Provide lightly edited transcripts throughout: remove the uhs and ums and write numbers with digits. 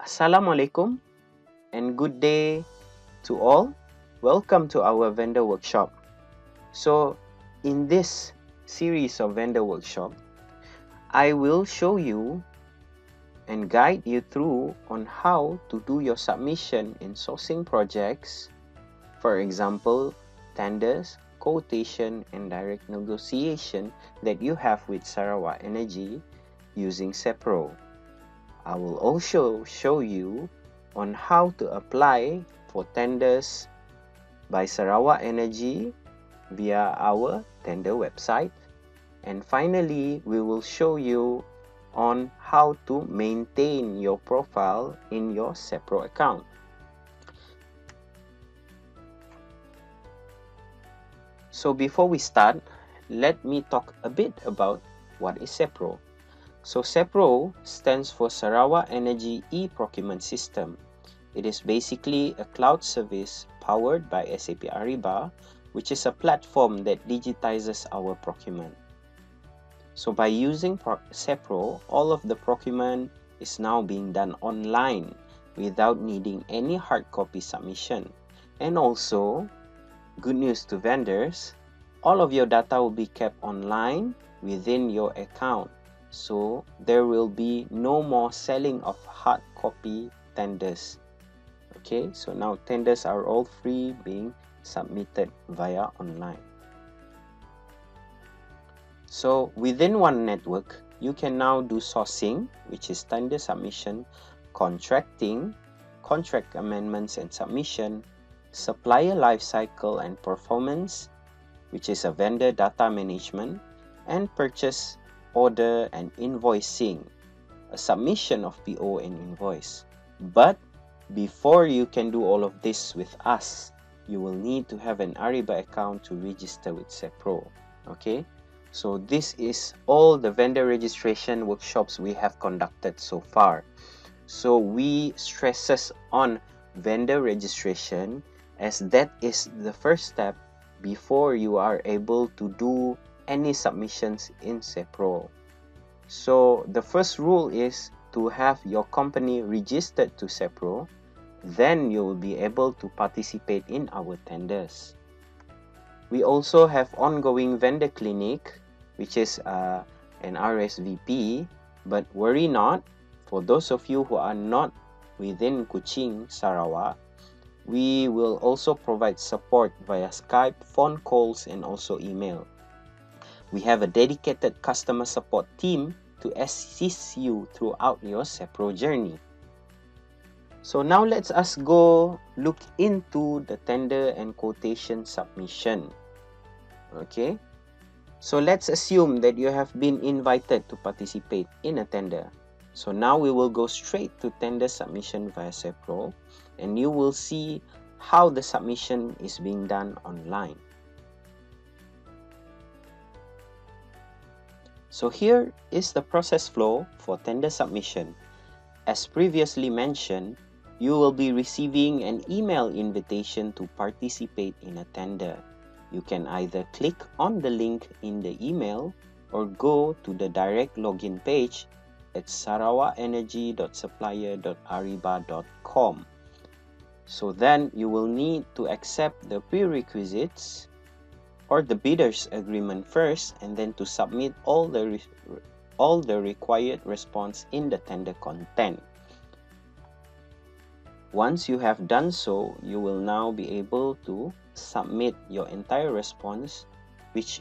Assalamualaikum and good day to all. Welcome to our vendor workshop. So in this series of vendor workshop, I will show you and guide you through on how to do your submission in sourcing projects, for example, tenders, quotation and direct negotiation that you have with Sarawak Energy using SEPRO. I will also show you on how to apply for tenders by Sarawak Energy via our tender website. And finally, we will show you on how to maintain your profile in your SEPRO account. So before we start, let me talk a bit about what is SEPRO. So SEPRO stands for Sarawak Energy E-Procurement System. It is basically a cloud service powered by SAP Ariba, which is a platform that digitizes our procurement. So by using SEPRO, all of the procurement is now being done online without needing any hard copy submission. And also, good news to vendors, all of your data will be kept online within your account. So there will be no more selling of hard copy tenders. Okay, so now tenders are all free being submitted via online. So within one network, you can now do sourcing, which is tender submission, contracting, contract amendments and submission, supplier lifecycle and performance, which is a vendor data management, and purchase order and invoicing, a submission of PO and invoice. But before you can do all of this with us, you will need to have an Ariba account to register with SEPRO. Okay, so this is all the vendor registration workshops we have conducted so far. So we stresses on vendor registration as that is the first step before you are able to do any submissions in SEPRO. So the first rule is to have your company registered to SEPRO, then you will be able to participate in our tenders. We also have ongoing vendor clinic, which is an RSVP, but worry not, for those of you who are not within Kuching, Sarawak, we will also provide support via Skype, phone calls, and also email. We have a dedicated customer support team to assist you throughout your SEPRO journey. So now let's us go look into the tender and quotation submission. Okay, so let's assume that you have been invited to participate in a tender. So now we will go straight to tender submission via SEPRO, and you will see how the submission is being done online. So here is the process flow for tender submission. As previously mentioned, you will be receiving an email invitation to participate in a tender. You can either click on the link in the email or go to the direct login page at sarawakenergy.supplier.ariba.com. So then you will need to accept the prerequisites or the bidder's agreement first, and then to submit all the required response in the tender content. Once you have done so, you will now be able to submit your entire response,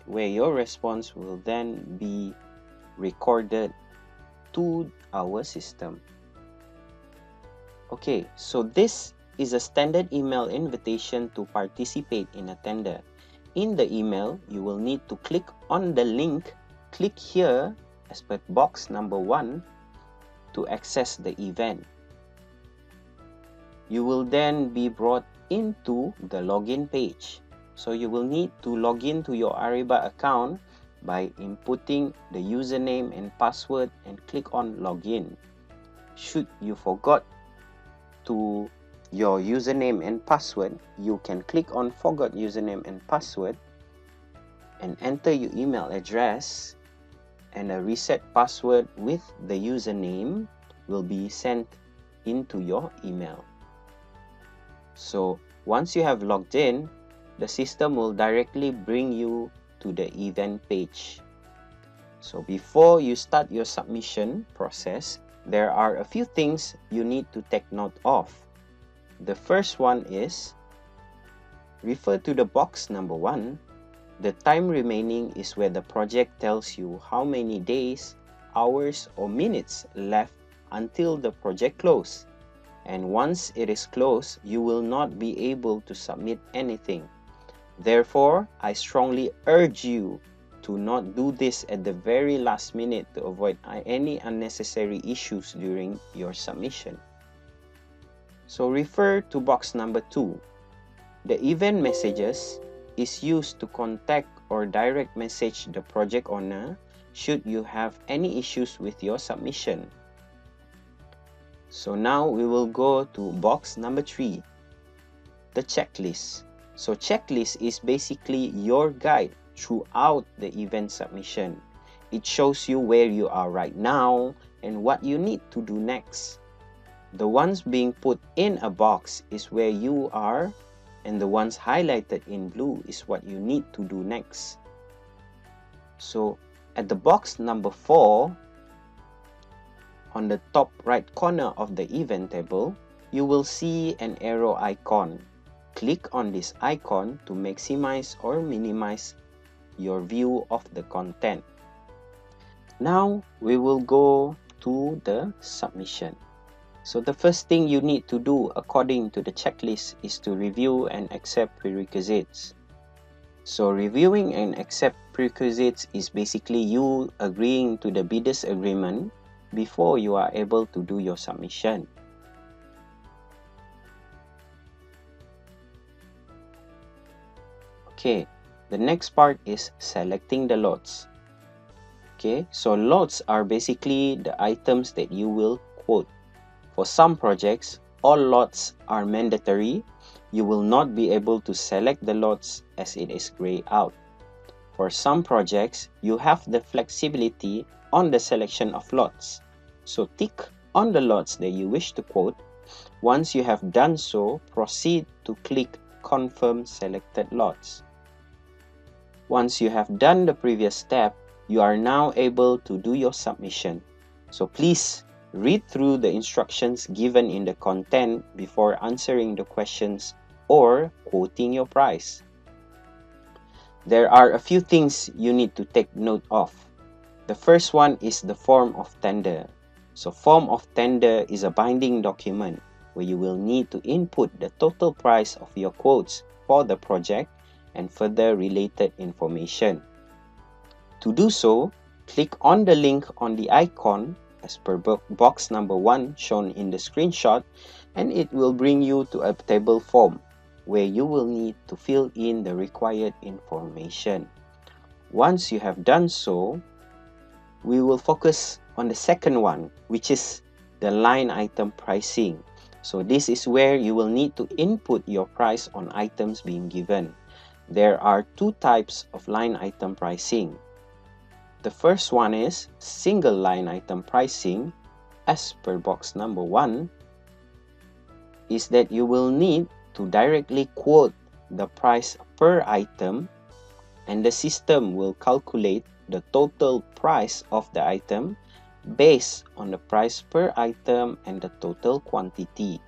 where your response will then be recorded to our system. Okay, so this is a standard email invitation to participate in a tender. In the email, you will need to click on the link, click here as per box number 1 to access the event. You will then be brought into the login page. So you will need to log in to your Ariba account by inputting the username and password and click on login. Should you forgot to your username and password, you can click on forgot username and password and enter your email address, and a reset password with the username will be sent into your email. So once you have logged in, the system will directly bring you to the event page. So before you start your submission process, there are a few things you need to take note of. The first one is, refer to the box number 1. The time remaining is where the project tells you how many days, hours, or minutes left until the project closes. And once it is closed, you will not be able to submit anything. Therefore, I strongly urge you to not do this at the very last minute to avoid any unnecessary issues during your submission. So refer to box number 2. The event messages is used to contact or direct message the project owner should you have any issues with your submission. So now we will go to box number 3, the checklist. So checklist is basically your guide throughout the event submission. It shows you where you are right now and what you need to do next. The ones being put in a box is where you are, and the ones highlighted in blue is what you need to do next. So at the box number 4, on the top right corner of the event table, you will see an arrow icon. Click on this icon to maximize or minimize your view of the content. Now we will go to the submission. So the first thing you need to do according to the checklist is to review and accept prerequisites. So reviewing and accept prerequisites is basically you agreeing to the bidder's agreement before you are able to do your submission. Okay, the next part is selecting the lots. Okay, so lots are basically the items that you will quote. For some projects, all lots are mandatory. You will not be able to select the lots as it is grayed out. For some projects, you have the flexibility on the selection of lots. So tick on the lots that you wish to quote. Once you have done so, proceed to click Confirm Selected Lots. Once you have done the previous step, you are now able to do your submission. So please read through the instructions given in the content before answering the questions or quoting your price. There are a few things you need to take note of. The first one is the form of tender. So form of tender is a binding document where you will need to input the total price of your quotes for the project and further related information. To do so, click on the link on the icon as per box number 1 shown in the screenshot, and it will bring you to a table form where you will need to fill in the required information. Once you have done so, we will focus on the second one, which is the line item pricing. So this is where you will need to input your price on items being given. There are 2 types of line item pricing. The first one is single line item pricing, as per box number 1, is that you will need to directly quote the price per item, and the system will calculate the total price of the item based on the price per item and the total quantity.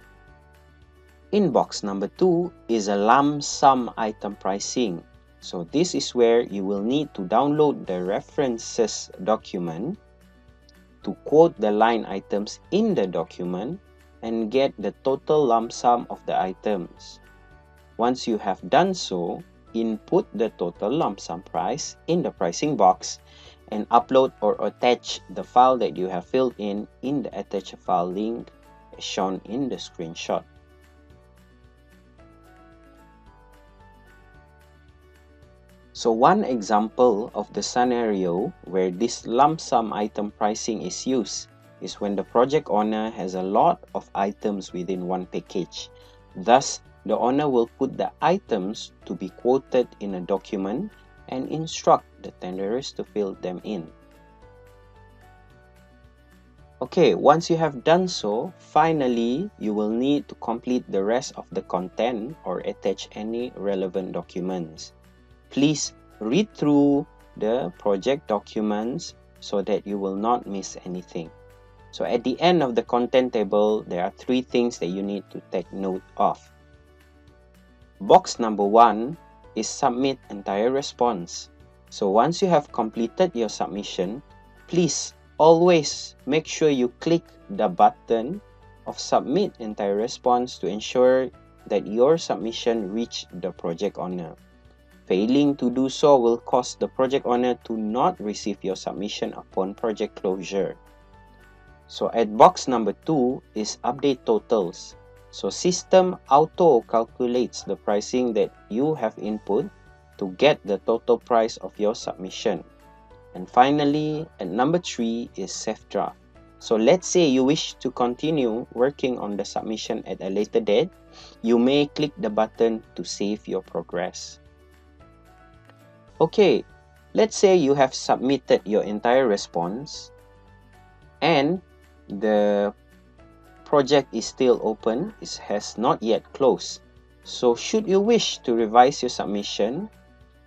In box number 2 is a lump sum item pricing. So this is where you will need to download the references document to quote the line items in the document and get the total lump sum of the items. Once you have done so, input the total lump sum price in the pricing box and upload or attach the file that you have filled in the attached file link as shown in the screenshot. So one example of the scenario where this lump sum item pricing is used is when the project owner has a lot of items within one package. Thus, the owner will put the items to be quoted in a document and instruct the tenderers to fill them in. Okay, once you have done so, finally, you will need to complete the rest of the content or attach any relevant documents. Please read through the project documents so that you will not miss anything. So at the end of the content table, there are 3 things that you need to take note of. Box number 1 is submit entire response. So once you have completed your submission, please always make sure you click the button of submit entire response to ensure that your submission reach the project owner. Failing to do so will cause the project owner to not receive your submission upon project closure. So at box number 2 is update totals. So system auto calculates the pricing that you have input to get the total price of your submission. And finally, at number 3 is save draft. So let's say you wish to continue working on the submission at a later date, you may click the button to save your progress. Okay, let's say you have submitted your entire response and the project is still open, it has not yet closed. So should you wish to revise your submission,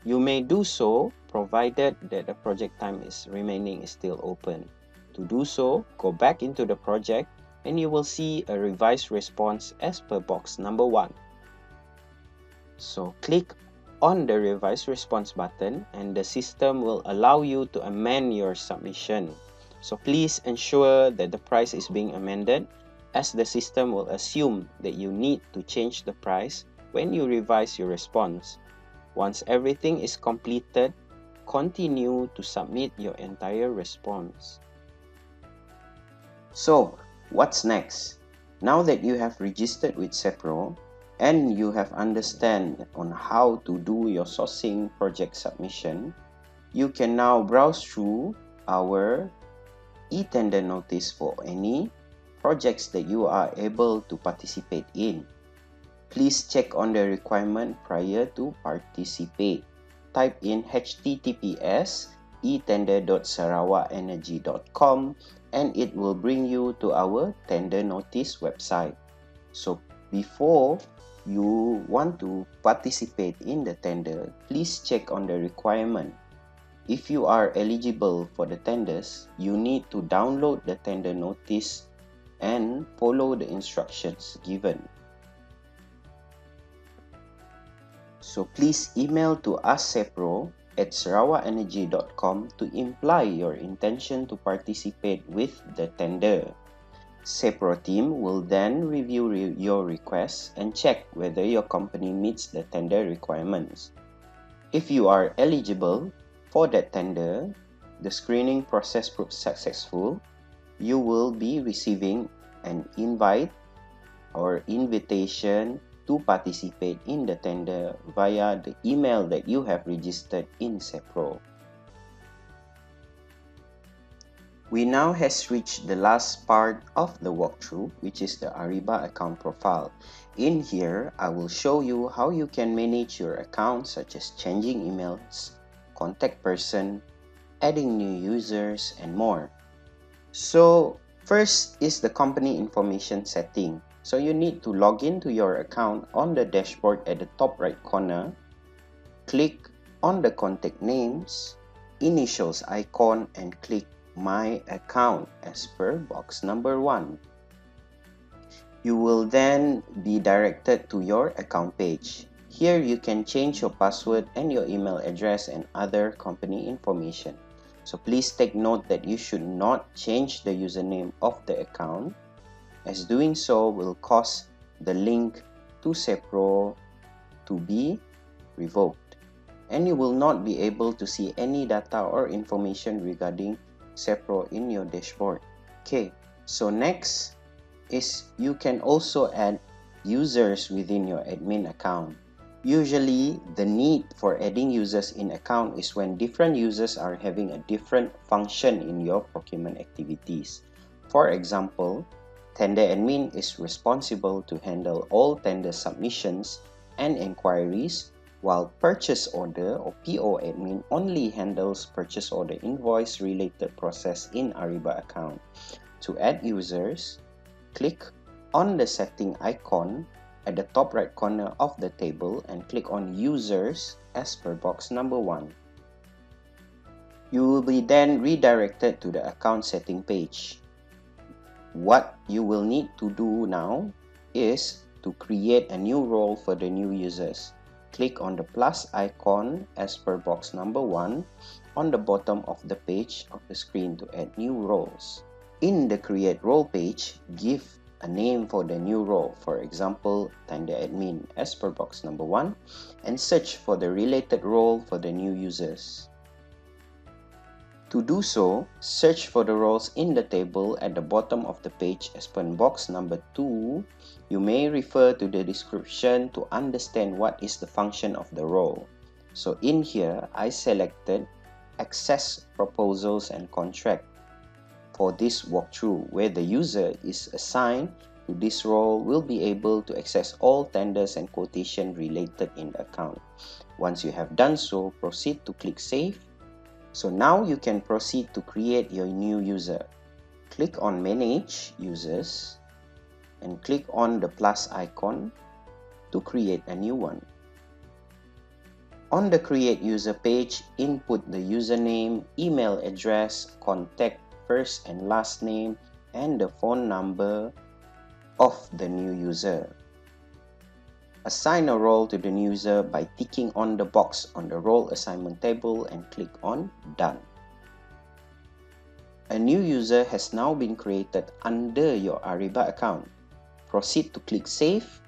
you may do so provided that the project time is still open. To do so, go back into the project and you will see a revised response as per box number 1. So click on the revised response button and the system will allow you to amend your submission. So please ensure that the price is being amended, as the system will assume that you need to change the price when you revise your response. Once everything is completed, continue to submit your entire response. So, what's next? Now that you have registered with SEPRO and you have understand on how to do your sourcing project submission, you can now browse through our e-tender notice for any projects that you are able to participate in. Please check on the requirement prior to participate. Type in https etender.sarawakenergy.com and it will bring you to our tender notice website. So before you want to participate in the tender, please check on the requirement. If you are eligible for the tenders, you need to download the tender notice and follow the instructions given. So please email to us SEPRO at sarawakenergy.com to imply your intention to participate with the tender. SEPRO team will then review your request and check whether your company meets the tender requirements. If you are eligible for that tender, the screening process proves successful, you will be receiving an invite or invitation to participate in the tender via the email that you have registered in SEPRO. We now has reached the last part of the walkthrough, which is the Ariba account profile. In here, I will show you how you can manage your account, such as changing emails, contact person, adding new users, and more. So first is the company information setting. So you need to log into your account on the dashboard at the top right corner. Click on the contact names, initials icon, and click My Account as per box number 1. You will then be directed to your account page. Here you can change your password and your email address and other company information. So please take note that you should not change the username of the account, as doing so will cause the link to SEPRO to be revoked, and you will not be able to see any data or information regarding SEPRO in your dashboard. Okay, so next is you can also add users within your admin account. Usually, the need for adding users in account is when different users are having a different function in your procurement activities. For example, tender admin is responsible to handle all tender submissions and inquiries, while purchase order or PO admin only handles purchase order invoice related process in Ariba account. To add users, click on the setting icon at the top right corner of the table and click on Users as per box number 1. You will be then redirected to the account setting page. What you will need to do now is to create a new role for the new users. Click on the plus icon as per box number 1 on the bottom of the page of the screen to add new roles. In the Create Role page, give a name for the new role, for example, Tender Admin as per box number 1, and search for the related role for the new users. To do so, search for the roles in the table at the bottom of the page as per box number 2. You may refer to the description to understand what is the function of the role. So in here, I selected Access Proposals and Contract for this walkthrough, where the user is assigned to this role will be able to access all tenders and quotation related in the account. Once you have done so, proceed to click Save. So now you can proceed to create your new user. Click on Manage Users and click on the plus icon to create a new one. On the Create User page, input the username, email address, contact first and last name, and the phone number of the new user. Assign a role to the new user by ticking on the box on the role assignment table and click on Done. A new user has now been created under your Ariba account. Proceed to click Save,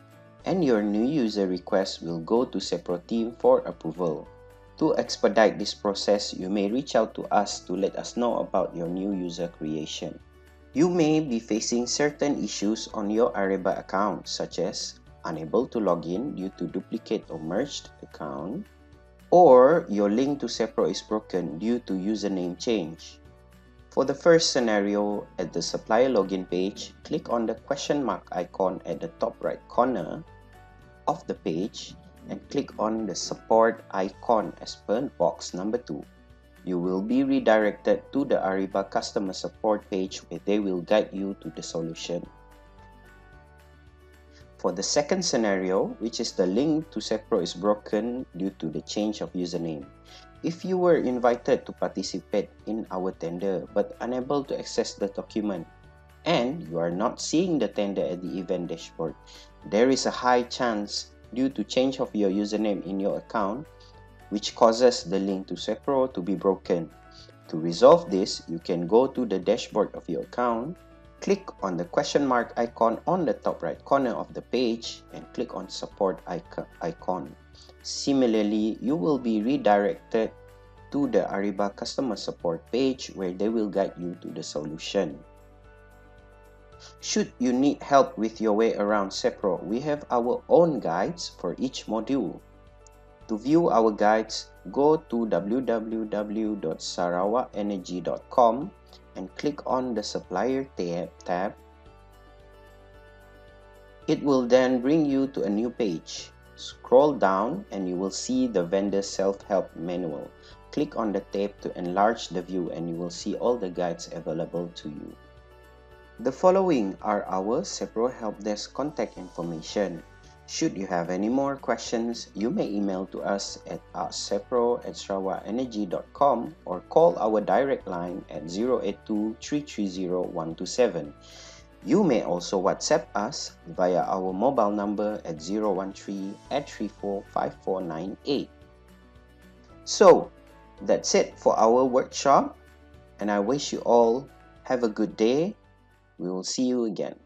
and your new user request will go to SEPRO team for approval. To expedite this process, you may reach out to us to let us know about your new user creation. You may be facing certain issues on your Ariba account, such as unable to log in due to duplicate or merged account, or your link to SEPRO is broken due to username change. For the first scenario, at the supplier login page, click on the question mark icon at the top right corner of the page and click on the support icon as per box number 2. You will be redirected to the Ariba customer support page where they will guide you to the solution. For the second scenario, which is the link to SEPRO is broken due to the change of username. If you were invited to participate in our tender but unable to access the document and you are not seeing the tender at the event dashboard, there is a high chance due to change of your username in your account which causes the link to SEPRO to be broken. To resolve this, you can go to the dashboard of your account, click on the question mark icon on the top right corner of the page and click on support icon. Similarly, you will be redirected to the Ariba customer support page where they will guide you to the solution. Should you need help with your way around SEPRO, we have our own guides for each module. To view our guides, go to www.sarawakenergy.com and click on the Supplier tab. It will then bring you to a new page. Scroll down and you will see the vendor self-help manual. Click on the tab to enlarge the view and you will see all the guides available to you. The following are our SEPRO Help Desk contact information. Should you have any more questions, you may email to us at sepro@sarawakenergy.com or call our direct line at 082-330-127. You may also WhatsApp us via our mobile number at 013-834-5498. So, that's it for our workshop, and I wish you all have a good day. We will see you again.